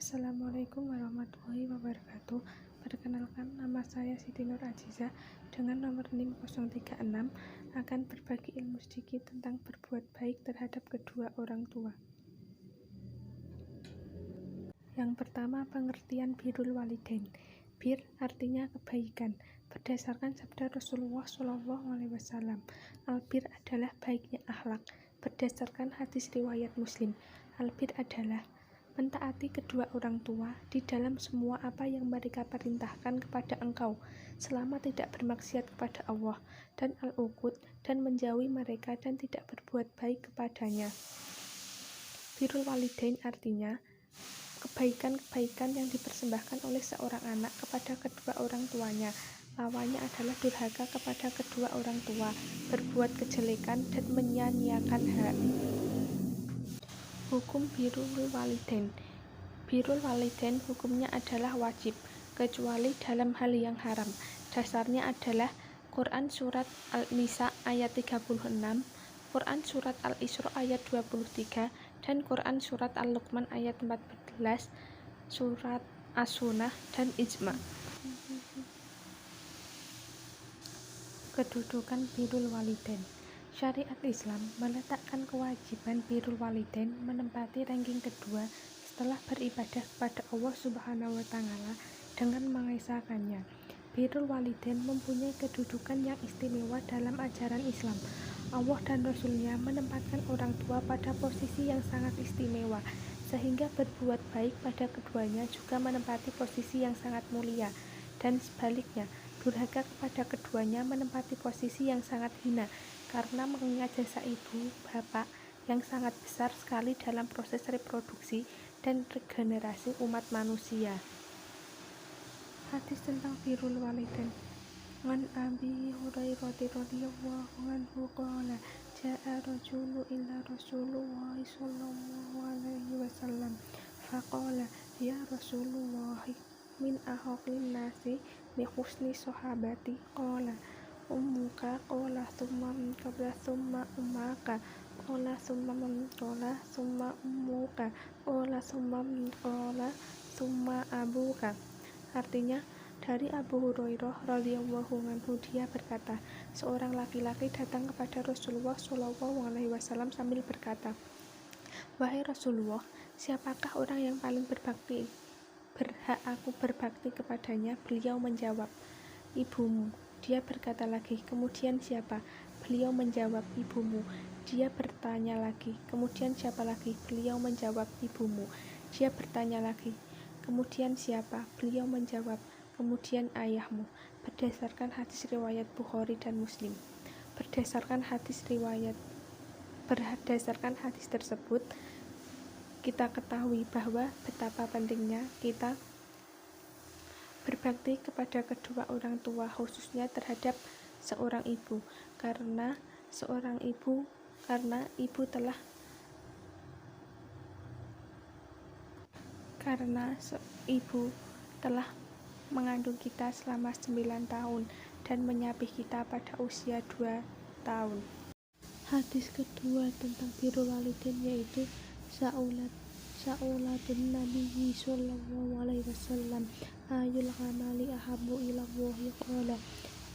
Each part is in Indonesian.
Assalamualaikum warahmatullahi wabarakatuh. Perkenalkan, nama saya Siti Nur Aziza dengan nomor NIM 036 akan berbagi ilmu sedikit tentang berbuat baik terhadap kedua orang tua. Yang pertama, pengertian birrul walidain. Bir artinya kebaikan. Berdasarkan sabda Rasulullah SAW, al-bir adalah baiknya akhlak. Berdasarkan hadis riwayat Muslim, al-bir adalah mentaati kedua orang tua di dalam semua apa yang mereka perintahkan kepada engkau, selama tidak bermaksiat kepada Allah, dan al-uqud, dan menjauhi mereka dan tidak berbuat baik kepadanya. Birrul walidain artinya kebaikan-kebaikan yang dipersembahkan oleh seorang anak kepada kedua orang tuanya. Lawannya adalah durhaka kepada kedua orang tua, berbuat kejelekan, dan menyia-nyiakan hak. Hukum birrul walidain. Birrul walidain hukumnya adalah wajib, kecuali dalam hal yang haram. Dasarnya adalah Quran Surat Al-Nisa ayat 36, Quran Surat Al-Isra ayat 23, dan Quran Surat Al-Luqman ayat 14, Surat As-Sunnah, dan Ijma. Kedudukan birrul walidain. Syariat Islam meletakkan kewajiban birrul walidain menempati ranking kedua setelah beribadah kepada Allah Subhanahu wa Ta'ala dengan mengesahkannya. Birrul walidain mempunyai kedudukan yang istimewa dalam ajaran Islam. Allah dan Rasul-Nya menempatkan orang tua pada posisi yang sangat istimewa, sehingga berbuat baik pada keduanya juga menempati posisi yang sangat mulia, dan sebaliknya, durhaka kepada keduanya menempati posisi yang sangat hina, karena mengingat jasa ibu, bapak yang sangat besar sekali dalam proses reproduksi dan regenerasi umat manusia. Hadis tentang birrul walidain. An Abi Hurairah radhiyallahu anhu qala jaa rajulu ila Rasulullah sallallahu alaihi wasallam faqala ya Rasulullah min ahaqqin nasi bi husni sahabati qala ummuka qala thumma qabla thumma ummaka qala thumma qala thumma ummuka qala thumma abuka. Artinya, dari Abu Hurairah radhiyallahu anhu, dia berkata, seorang laki-laki datang kepada Rasulullah Shallallahu alaihi wasallam sambil berkata, wahai Rasulullah, siapakah orang yang paling berhak aku berbakti kepadanya? Beliau menjawab, ibumu. Dia berkata lagi, kemudian siapa? Beliau menjawab, ibumu. Dia bertanya lagi, kemudian siapa lagi? Beliau menjawab, ibumu. Dia bertanya lagi, kemudian siapa? Beliau menjawab, kemudian ayahmu. Berdasarkan hadis riwayat Bukhari dan Muslim. Berdasarkan hadis tersebut, kita ketahui bahwa betapa pentingnya kita berbakti kepada kedua orang tua, khususnya terhadap seorang ibu, karena ibu telah mengandung kita selama 9 tahun dan menyapih kita pada usia 2 tahun. Hadis kedua tentang birrul walidain yaitu Sa'ulatun Nabi sallallahu alaihi wasallam ayul amali ahabbu ilallahi qala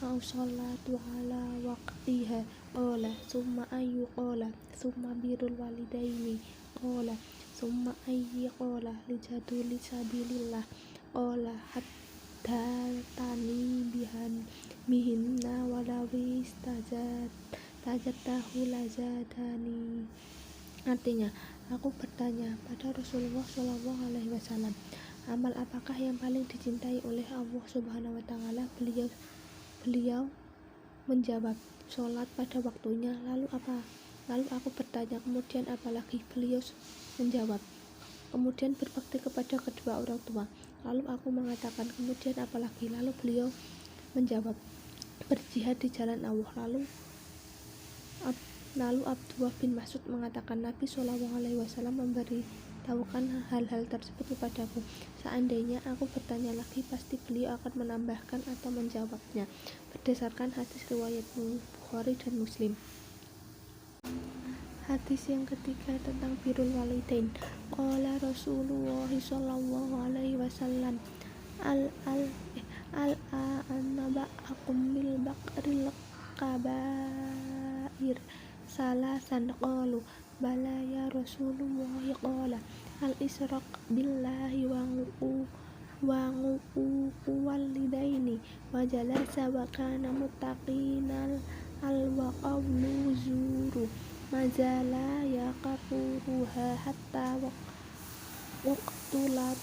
as-salatu ala waqtiha qala summa ayyu qala summa birrul walidaini qala summa ayyi qala lijaduli sabilillah qala haddatani bihinna walawi tajatahu lazadani. Artinya, aku bertanya pada Rasulullah Shallallahu alaihi wasallam, amal apakah yang paling dicintai oleh Allah Subhanahu wa Ta'ala? Beliau menjawab, sholat pada waktunya. Lalu aku bertanya, kemudian apa lagi? Beliau menjawab, kemudian berbakti kepada kedua orang tua. Lalu aku mengatakan, kemudian apa lagi? Lalu beliau menjawab, berjihad di jalan Allah. Lalu Abdullah bin Mas'ud mengatakan, Nabi Shallallahu alaihi wasallam memberitahukan hal-hal tersebut kepadaku. Seandainya aku bertanya lagi, pasti beliau akan menambahkan atau menjawabnya. Berdasarkan hadis riwayat Bukhari dan Muslim. Hadis yang ketiga tentang birrul walidain. Qala Rasulullah sallallahu alaihi wasallam al-anaba'akum bil bakril kabair salasan qalu bala ya Rasulullah qala al-isyraq billahi wa nguququ walidaini wa jalasa wa kana muttaqinal wa qawlu zuru mazala yaqaruha hatta waqtulat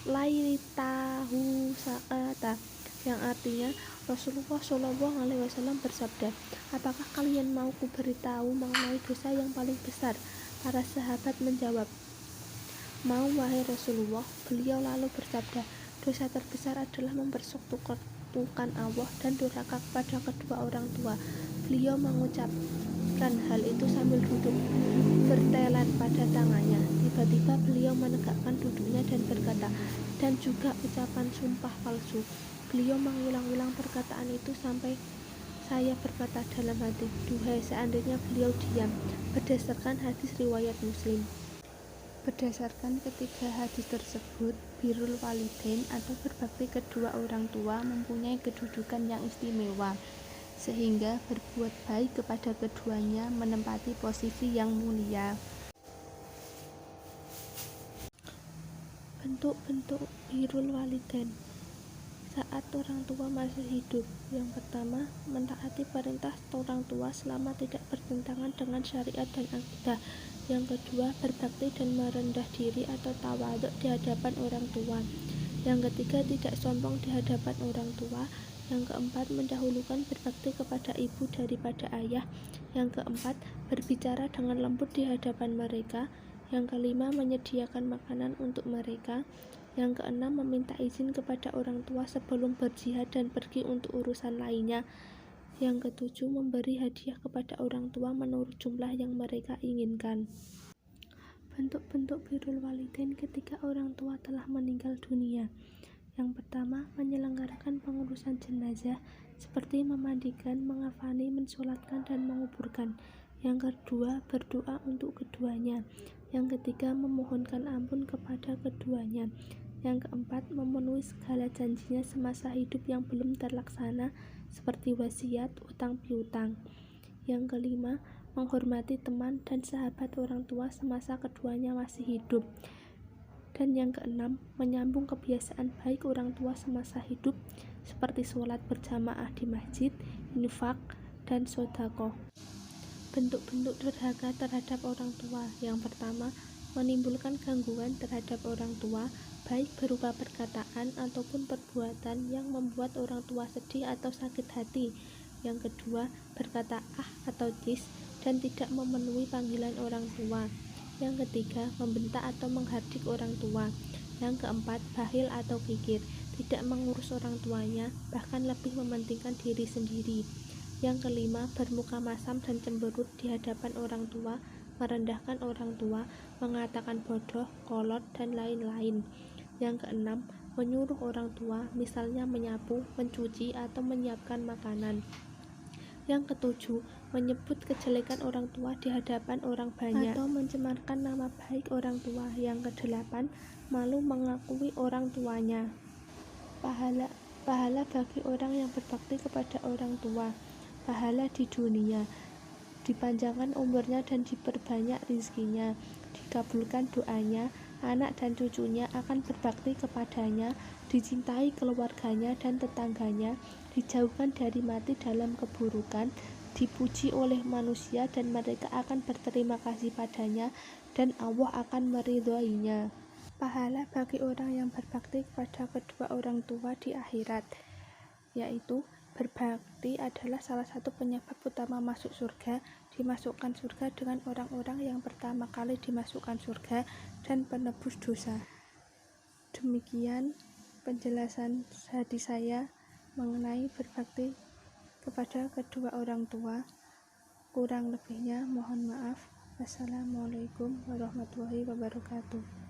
lailitahu sakata, yang artinya Rasulullah Shallallahu Alaihi Wasallam bersabda, apakah kalian mau ku beritahu mengenai dosa yang paling besar? Para sahabat menjawab, mau wahai Rasulullah. Beliau lalu bersabda, dosa terbesar adalah mempersekutukan Allah dan durhaka kepada kedua orang tua. Beliau mengucapkan hal itu sambil duduk bertelan pada tangannya. Tiba-tiba beliau menegakkan duduknya dan berkata, dan juga ucapan sumpah palsu. Beliau mengulang-ulang perkataan itu sampai saya berkata dalam hati, duhai seandainya beliau diam. Berdasarkan hadis riwayat Muslim. Berdasarkan ketiga hadis tersebut, birrul walidain atau berbakti kedua orang tua mempunyai kedudukan yang istimewa, sehingga berbuat baik kepada keduanya menempati posisi yang mulia. Bentuk-bentuk birrul walidain saat orang tua masih hidup. Yang pertama, mentaati perintah orang tua selama tidak bertentangan dengan syariat dan akidah. Yang kedua, berbakti dan merendah diri atau tawadhu di hadapan orang tua. Yang ketiga, tidak sombong di hadapan orang tua. Yang keempat, mendahulukan berbakti kepada ibu daripada ayah. Yang keempat, berbicara dengan lembut di hadapan mereka. Yang kelima, menyediakan makanan untuk mereka. Yang keenam, meminta izin kepada orang tua sebelum berjihad dan pergi untuk urusan lainnya. Yang ketujuh, memberi hadiah kepada orang tua menurut jumlah yang mereka inginkan. Bentuk-bentuk birrul walidain ketika orang tua telah meninggal dunia. Yang pertama, menyelenggarakan pengurusan jenazah seperti memandikan, mengafani, mensolatkan, dan menguburkan. Yang kedua, berdoa untuk keduanya. Yang ketiga, memohonkan ampun kepada keduanya. Yang keempat, memenuhi segala janjinya semasa hidup yang belum terlaksana seperti wasiat, utang piutang. Yang kelima, menghormati teman dan sahabat orang tua semasa keduanya masih hidup. Dan yang keenam, menyambung kebiasaan baik orang tua semasa hidup seperti sholat berjamaah di masjid, infak, dan sedekah. Bentuk-bentuk durhaka terhadap orang tua. Yang pertama, menimbulkan gangguan terhadap orang tua, baik berupa perkataan ataupun perbuatan yang membuat orang tua sedih atau sakit hati. Yang kedua, berkata atau cis dan tidak memenuhi panggilan orang tua. Yang ketiga, membentak atau menghardik orang tua. Yang keempat, bakhil atau kikir, tidak mengurus orang tuanya, bahkan lebih mementingkan diri sendiri. Yang kelima, bermuka masam dan cemberut di hadapan orang tua, merendahkan orang tua, mengatakan bodoh, kolot, dan lain-lain. Yang keenam, menyuruh orang tua, misalnya menyapu, mencuci, atau menyiapkan makanan. Yang ketujuh, menyebut kejelekan orang tua di hadapan orang banyak atau mencemarkan nama baik orang tua. Yang kedelapan, malu mengakui orang tuanya. Pahala bagi orang yang berbakti kepada orang tua. Pahala di dunia, dipanjangkan umurnya dan diperbanyak rizkinya, dikabulkan doanya, anak dan cucunya akan berbakti kepadanya, dicintai keluarganya dan tetangganya, dijauhkan dari mati dalam keburukan, dipuji oleh manusia dan mereka akan berterima kasih padanya, dan Allah akan meridhoinya. Pahala bagi orang yang berbakti kepada kedua orang tua di akhirat, yaitu berbakti adalah salah satu penyebab utama masuk surga. Dimasukkan surga dengan orang-orang yang pertama kali dimasukkan surga dan penebus dosa. Demikian penjelasan hadis saya mengenai berbakti kepada kedua orang tua. Kurang lebihnya mohon maaf. Wassalamualaikum warahmatullahi wabarakatuh.